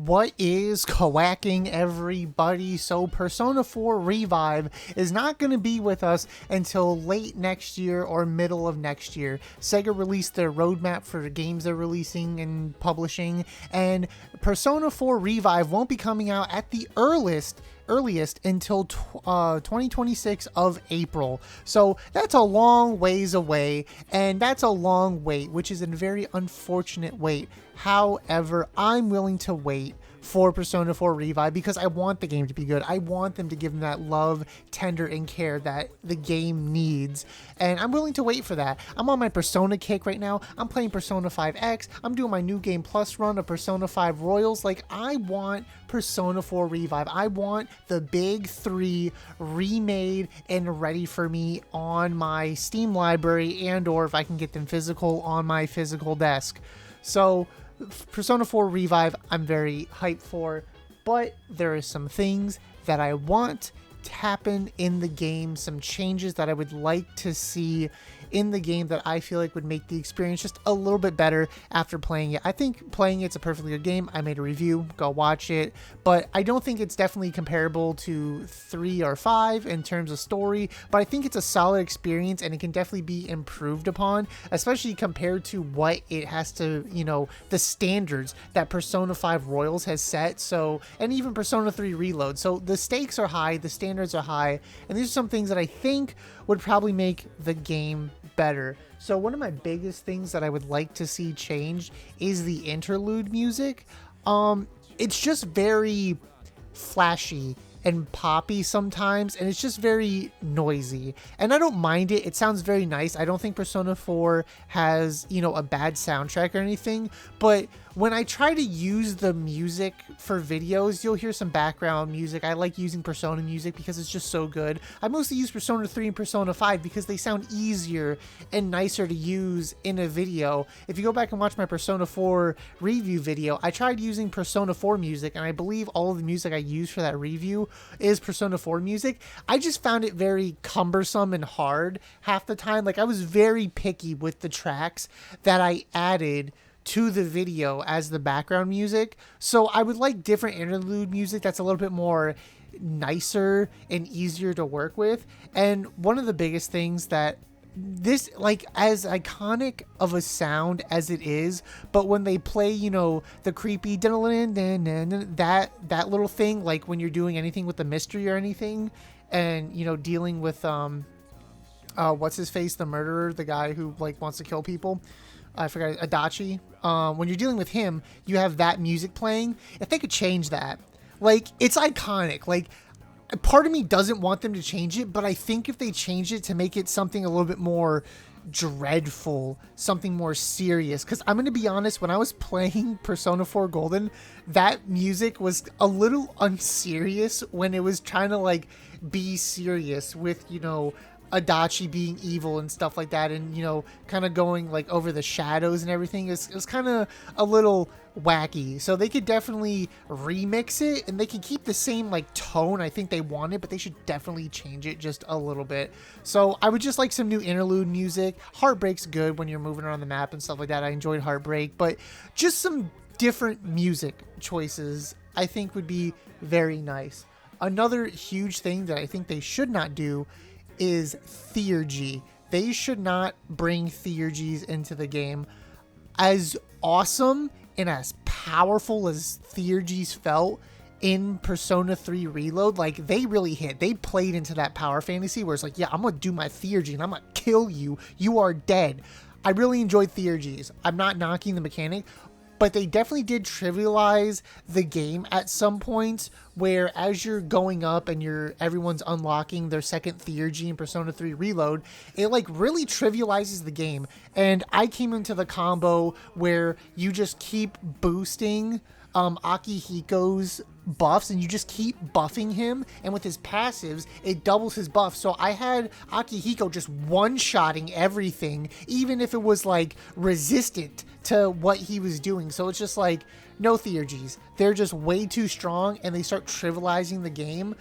What is quacking, everybody? So Persona 4 Revive is not going to be with us until late next year or middle of next year. Sega released their roadmap for the games they're releasing and publishing, and Persona 4 Revive won't be coming out at the earliest until 2026 of April. So that's a long ways away, and that's a long wait, which is a very unfortunate wait. However, I'm willing to wait for Persona 4 Revive because I want the game to be good. I want them to give them that love, tender, and care that the game needs. And I'm willing to wait for that. I'm on my Persona kick right now. I'm playing Persona 5X. I'm doing my New Game Plus run of Persona 5 Royals. Like, I want Persona 4 Revive. I want the big three remade and ready for me on my Steam library, and or if I can get them physical, on my physical desk. So Persona 4 Revive, I'm very hyped for, but there are some things that I want to happen in the game, some changes that I would like to see in the game that I feel like would make the experience just a little bit better after playing it. I think playing it's a perfectly good game. I made a review, go watch it, but I don't think it's definitely comparable to 3 or 5 in terms of story, but I think it's a solid experience and it can definitely be improved upon, especially compared to what it has to, the standards that Persona 5 Royals has set. So, and even Persona 3 Reload. So the stakes are high, the standards are high, and these are some things that I think would probably make the game better. So one of my biggest things that I would like to see changed is the interlude music. It's just very flashy and poppy sometimes, and it's just very noisy, and I don't mind it. It sounds very nice. I don't think Persona 4 has, a bad soundtrack or anything, but when I try to use the music for videos, you'll hear some background music. I like using Persona music because it's just so good. I mostly use Persona 3 and Persona 5 because they sound easier and nicer to use in a video. If you go back and watch my Persona 4 review video, I tried using Persona 4 music, and I believe all of the music I used for that review is Persona 4 music. I just found it very cumbersome and hard half the time. Like, I was very picky with the tracks that I added to the video as the background music. So I would like different interlude music that's a little bit more nicer and easier to work with. And one of the biggest things that this, like, as iconic of a sound as it is, but when they play, the creepy that little thing, like when you're doing anything with the mystery or anything, and dealing with what's his face, the murderer, the guy who wants to kill people, I forgot, Adachi. When you're dealing with him, you have that music playing. If they could change that, it's iconic. Part of me doesn't want them to change it, but I think if they change it to make it something a little bit more dreadful, something more serious, because I'm going to be honest, when I was playing Persona 4 Golden, that music was a little unserious when it was trying to be serious with, Adachi being evil and stuff like that, and kind of going over the shadows and everything. It was kind of a little wacky. So they could definitely remix it, and they could keep the same tone I think they wanted, but they should definitely change it just a little bit. So I would just like some new interlude music. Heartbreak's good when you're moving around the map and stuff like that. I enjoyed Heartbreak, but just some different music choices I think would be very nice. Another huge thing that I think they should not do is Theurgy. They should not bring Theurgies into the game. As awesome and as powerful as Theurgies felt in Persona 3 Reload, they really hit. They played into that power fantasy where it's yeah, I'm gonna do my Theurgy and I'm gonna kill you. You are dead. I really enjoyed Theurgies. I'm not knocking the mechanic, but they definitely did trivialize the game at some points, where as you're going up and everyone's unlocking their second Theurgy in Persona 3 Reload, it really trivializes the game. And I came into the combo where you just keep boosting Akihiko's buffs, and you just keep buffing him, and with his passives it doubles his buff. So I had Akihiko just one-shotting everything, even if it was resistant to what he was doing. So it's just no Theurgies. They're just way too strong, and they start trivializing the game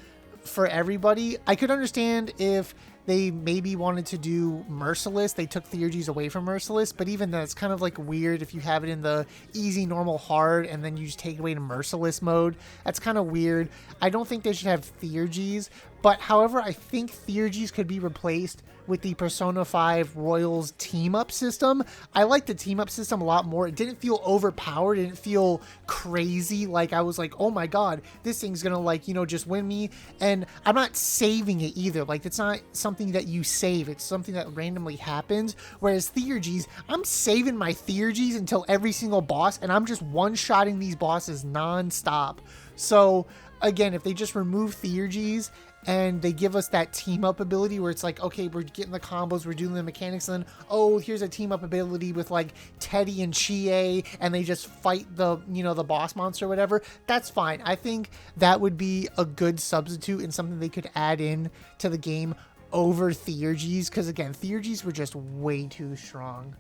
for everybody. I could understand if they maybe wanted to do Merciless. They took Theurgies away from Merciless, but even that's kind of like weird if you have it in the easy, normal, hard, and then you just take it away to Merciless mode. That's kind of weird. I don't think they should have Theurgies, but however, I think Theurgies could be replaced with the Persona 5 Royals team-up system. I like the team-up system a lot more. It didn't feel overpowered. It didn't feel crazy. Like, I was like, oh my god, this thing's gonna, like, you know, just win me. And I'm not saving it either. Like, it's not something that you save. It's something that randomly happens. Whereas Theurgies, I'm saving my Theurgies until every single boss, and I'm just one-shotting these bosses non-stop. So, again, if they just remove Theurgies and they give us that team up ability where it's like, okay, we're getting the combos, we're doing the mechanics, and then, oh, here's a team up ability with like Teddy and Chie, and they just fight the, you know, the boss monster or whatever, that's fine. I think that would be a good substitute and something they could add in to the game over Theurgies, because again, Theurgies were just way too strong.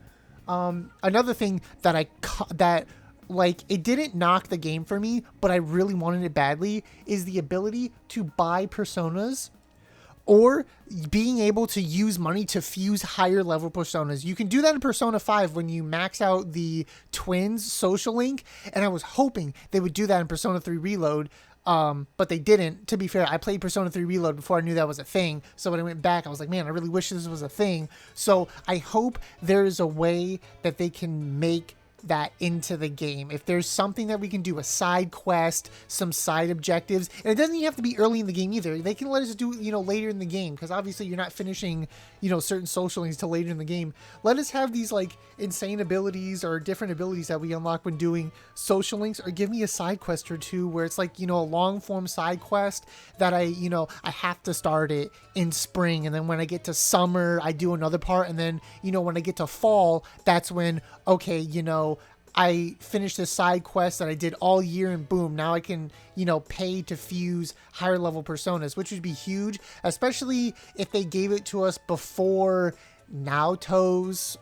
Another thing that like, it didn't knock the game for me, but I really wanted it badly, is the ability to buy personas or being able to use money to fuse higher level personas. You can do that in Persona 5 when you max out the twins social link, and I was hoping they would do that in Persona 3 Reload, but they didn't. To be fair, I played Persona 3 Reload before I knew that was a thing, so when I went back, I was like, man, I really wish this was a thing. So I hope there's a way that they can make that into the game. If there's something that we can do, a side quest, some side objectives, and it doesn't even have to be early in the game either. They can let us do, you know, later in the game, because obviously you're not finishing, you know, certain social links till later in the game. Let us have these like insane abilities or different abilities that we unlock when doing social links, or give me a side quest or two where it's like, you know, a long form side quest that I have to start it in spring, and then when I get to summer I do another part, and then, you know, when I get to fall, that's when, okay, you know, I finished this side quest that I did all year, and boom, now I can, you know, pay to fuse higher level personas, which would be huge, especially if they gave it to us before Naoto's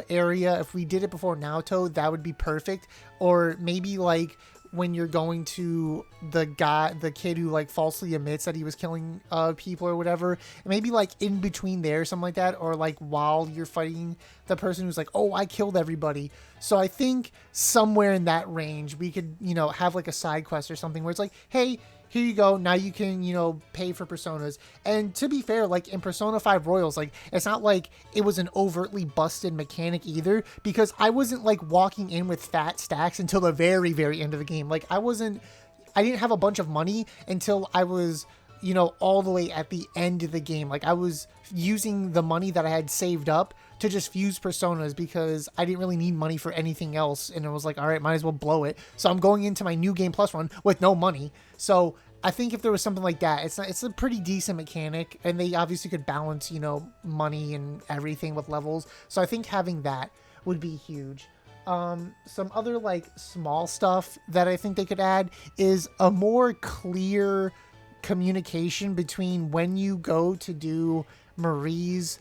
area. If we did it before Naoto, that would be perfect. Or maybe like when you're going to the kid who like falsely admits that he was killing people or whatever, maybe like in between there, something like that, or like while you're fighting the person who's like, oh, I killed everybody. So I think somewhere in that range we could, you know, have like a side quest or something where it's like, hey, here you go, now you can, you know, pay for personas. And to be fair, like in Persona 5 Royals, like it's not like it was an overtly busted mechanic either, because I wasn't like walking in with fat stacks until the very, very end of the game. Like I didn't have a bunch of money until I was, you know, all the way at the end of the game. Like I was using the money that I had saved up to just fuse personas because I didn't really need money for anything else, and it was like, all right, might as well blow it. So I'm going into my new Game Plus run with no money. So I think if there was something like that, it's a pretty decent mechanic, and they obviously could balance, you know, money and everything with levels. So I think having that would be huge. Some other like small stuff that I think they could add is a more clear communication between when you go to do Marie's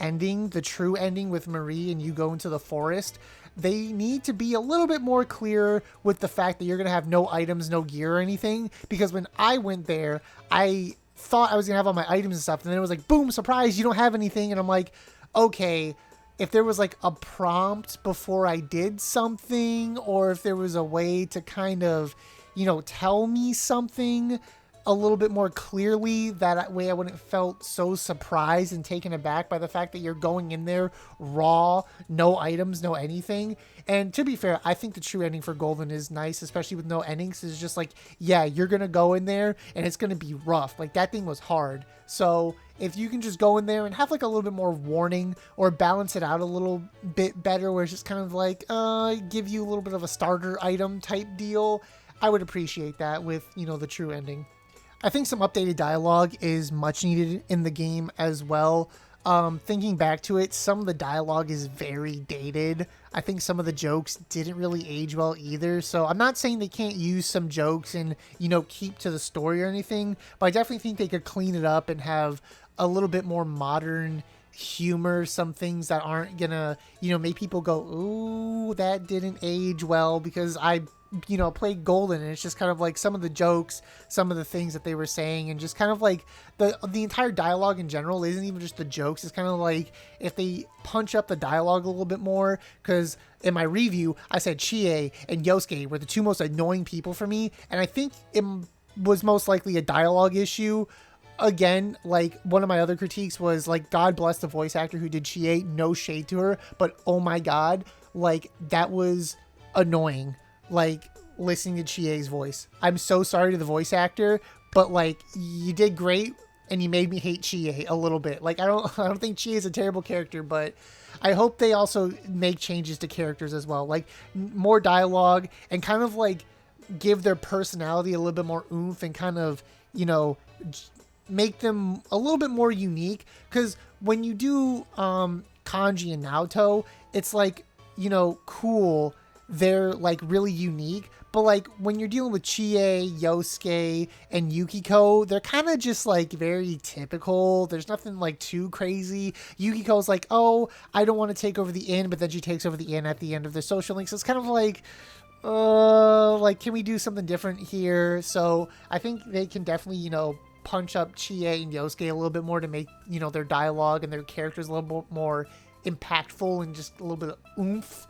ending, the true ending with Marie, and you go into the forest. They need to be a little bit more clear with the fact that you're going to have no items, no gear or anything, because when I went there, I thought I was going to have all my items and stuff, and then it was like, boom, surprise, you don't have anything. And I'm like, okay, if there was like a prompt before I did something, or if there was a way to kind of, you know, tell me something a little bit more clearly, that way I wouldn't felt so surprised and taken aback by the fact that you're going in there raw, no items, no anything. And to be fair, I think the true ending for Golden is nice, especially with no endings. It's just like, yeah, you're gonna go in there and it's gonna be rough. Like that thing was hard. So if you can just go in there and have like a little bit more warning, or balance it out a little bit better, where it's just kind of like give you a little bit of a starter item type deal, I would appreciate that with, you know, the true ending. I think some updated dialogue is much needed in the game as well. Thinking back to it, some of the dialogue is very dated. I think some of the jokes didn't really age well either. So I'm not saying they can't use some jokes and, you know, keep to the story or anything, but I definitely think they could clean it up and have a little bit more modern humor some things that aren't gonna, make people go, ooh, that didn't age well, because I played Golden, and it's just kind of like some of the jokes, some of the things that they were saying, and just kind of like the entire dialogue in general isn't even just the jokes. It's kind of like if they punch up the dialogue a little bit more, because in my review I said Chie and Yosuke were the two most annoying people for me, and I think it was most likely a dialogue issue. Again, like, one of my other critiques was, like, God bless the voice actor who did Chie, no shade to her, but oh my god, like, that was annoying, like, listening to Chie's voice. I'm so sorry to the voice actor, but, like, you did great, and you made me hate Chie a little bit. Like, I don't think Chie is a terrible character, but I hope they also make changes to characters as well, like, more dialogue, and kind of, like, give their personality a little bit more oomph, and kind of, make them a little bit more unique, because when you do Kanji and Naoto, it's like, cool, they're like really unique, but like when you're dealing with Chie, Yosuke, and Yukiko, they're kind of just like very typical. There's nothing like too crazy. Yukiko's like, oh, I don't want to take over the inn, but then she takes over the inn at the end of the social link, so it's kind of like, can we do something different here? So I think they can definitely, punch up Chie and Yosuke a little bit more to make, their dialogue and their characters a little bit more impactful and just a little bit of oomph,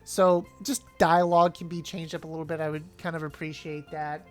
so just dialogue can be changed up a little bit. I would kind of appreciate that.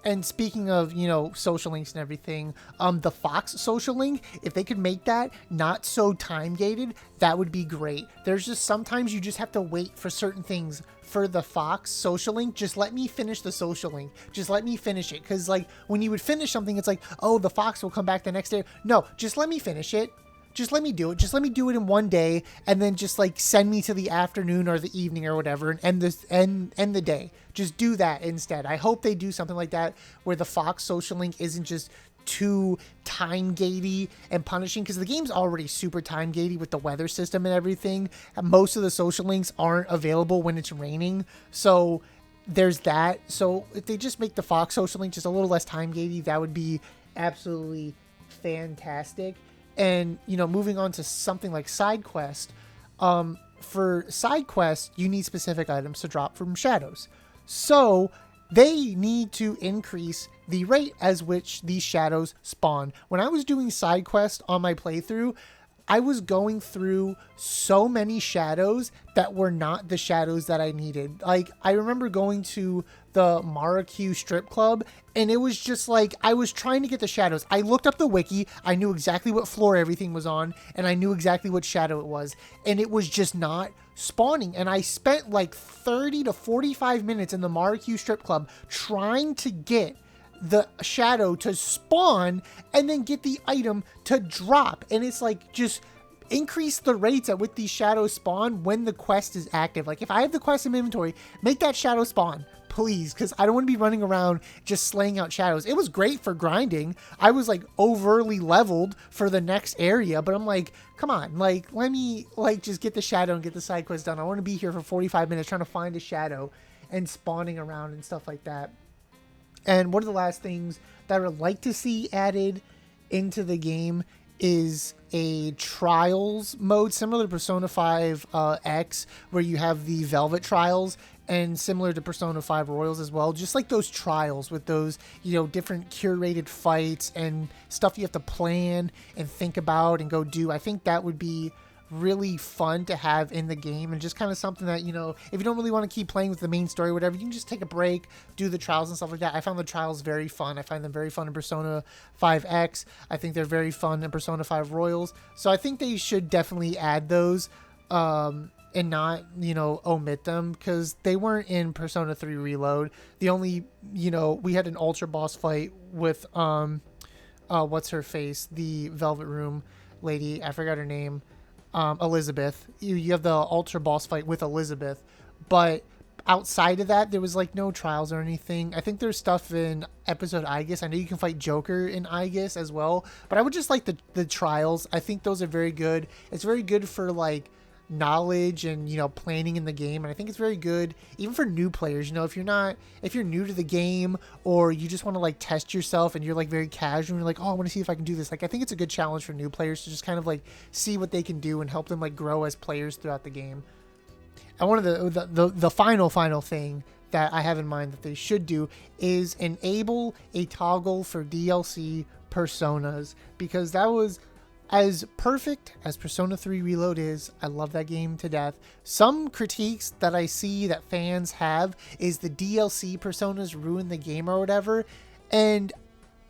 And speaking of, social links and everything, the Fox social link, if they could make that not so time gated, that would be great. There's just sometimes you just have to wait for certain things for the Fox social link. Just let me finish the social link. Just let me finish it. Because, like, when you would finish something, it's like, oh, the Fox will come back the next day. No, just let me finish it. Just let me do it. Just let me do it in one day, and then just like send me to the afternoon or the evening or whatever, and end the day. Just do that instead. I hope they do something like that where the Fox social link isn't just too time gatey and punishing, because the game's already super time gatey with the weather system and everything. And most of the social links aren't available when it's raining, so there's that. So if they just make the Fox social link just a little less time gatey, that would be absolutely fantastic. And, moving on to something like side quest, for side quest, you need specific items to drop from shadows. So they need to increase the rate as which these shadows spawn. When I was doing side quest on my playthrough, I was going through so many shadows that were not the shadows that I needed. Like, I remember going to the Maracue strip club, and it was just like, I was trying to get the shadows. I looked up the wiki, I knew exactly what floor everything was on, and I knew exactly what shadow it was, and it was just not spawning. And I spent like 30 to 45 minutes in the Maracue strip club trying to get the shadow to spawn and then get the item to drop. And it's like, just increase the rates at which these shadows spawn when the quest is active. Like, if I have the quest in inventory, make that shadow spawn, please, because I don't want to be running around just slaying out shadows. It was great for grinding. I was like overly leveled for the next area, but I'm like, come on, like, let me like just get the shadow and get the side quest done. I want to be here for 45 minutes trying to find a shadow and spawning around and stuff like that. And one of the last things that I would like to see added into the game is a trials mode similar to Persona 5 X, where you have the Velvet trials, and similar to Persona 5 Royals as well. Just like those trials with those, different curated fights and stuff you have to plan and think about and go do. I think that would be really fun to have in the game, and just kind of something that, if you don't really want to keep playing with the main story or whatever, you can just take a break, do the trials and stuff like that. I found the trials very fun. I find them very fun in Persona 5 X. I think they're very fun in Persona 5 Royals. So I think they should definitely add those, and not, omit them, because they weren't in Persona 3 Reload. The only, we had an ultra boss fight with, what's her face? The Velvet Room lady. I forgot her name. Elizabeth. You have the ultra boss fight with Elizabeth, but outside of that, there was like no trials or anything. I think there's stuff in episode Aegis. I know you can fight Joker in Aegis as well, but I would just like the trials. I think those are very good. It's very good for like knowledge and, you know, planning in the game. And I think it's very good even for new players. You know, if you're new to the game, or you just want to like test yourself and you're like very casual and you're like, oh, I want to see if I can do this. Like, I think it's a good challenge for new players to just kind of like see what they can do and help them like grow as players throughout the game. And one of the final thing that I have in mind that they should do is enable a toggle for DLC personas, because that was as perfect as Persona 3 Reload is. I love that game to death. Some critiques that I see that fans have is the DLC personas ruin the game or whatever, and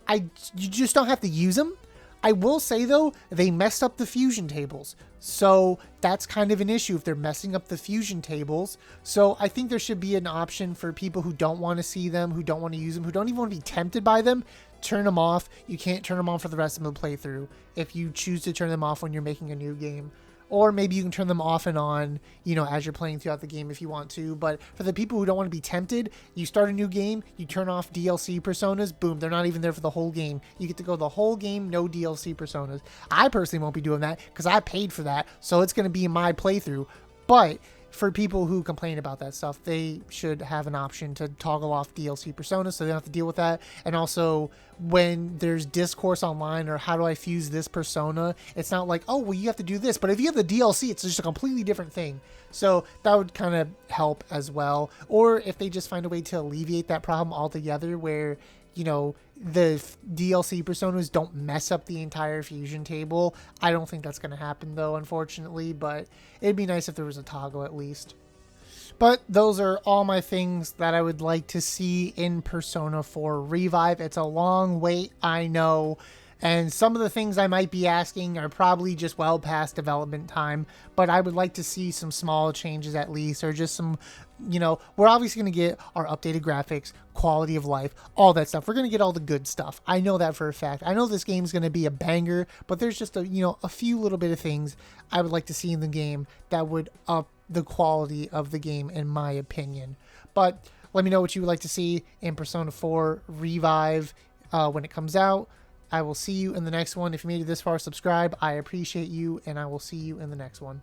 you just don't have to use them. I will say, though, they messed up the fusion tables. So that's kind of an issue if they're messing up the fusion tables. So I think there should be an option for people who don't want to see them, who don't want to use them, who don't even want to be tempted by them. Turn them off. You can't turn them on for the rest of the playthrough if you choose to turn them off when you're making a new game. Or maybe you can turn them off and on, you know, as you're playing throughout the game if you want to. But for the people who don't want to be tempted, you start a new game, you turn off DLC personas, boom, they're not even there for the whole game. You get to go the whole game, no DLC personas. I personally won't be doing that because I paid for that, so it's going to be in my playthrough. But for people who complain about that stuff, they should have an option to toggle off DLC personas so they don't have to deal with that. And also, when there's discourse online or how do I fuse this persona, it's not like, oh, well, you have to do this. But if you have the DLC, it's just a completely different thing. So that would kind of help as well. Or if they just find a way to alleviate that problem altogether where, you know, the DLC personas don't mess up the entire fusion table. I don't think that's going to happen, though, unfortunately, but it'd be nice if there was a toggle at least. But those are all my things that I would like to see in Persona 4 Revive. It's a long wait, I know, and some of the things I might be asking are probably just well past development time, but I would like to see some small changes at least, or just some, you know, we're obviously going to get our updated graphics, quality of life, all that stuff. We're going to get all the good stuff. I know that for a fact. I know this game's going to be a banger, but there's just a few little bit of things I would like to see in the game that would up the quality of the game, in my opinion. But let me know what you would like to see in Persona 4 Revive when it comes out. I will see you in the next one. If you made it this far, subscribe. I appreciate you, and I will see you in the next one.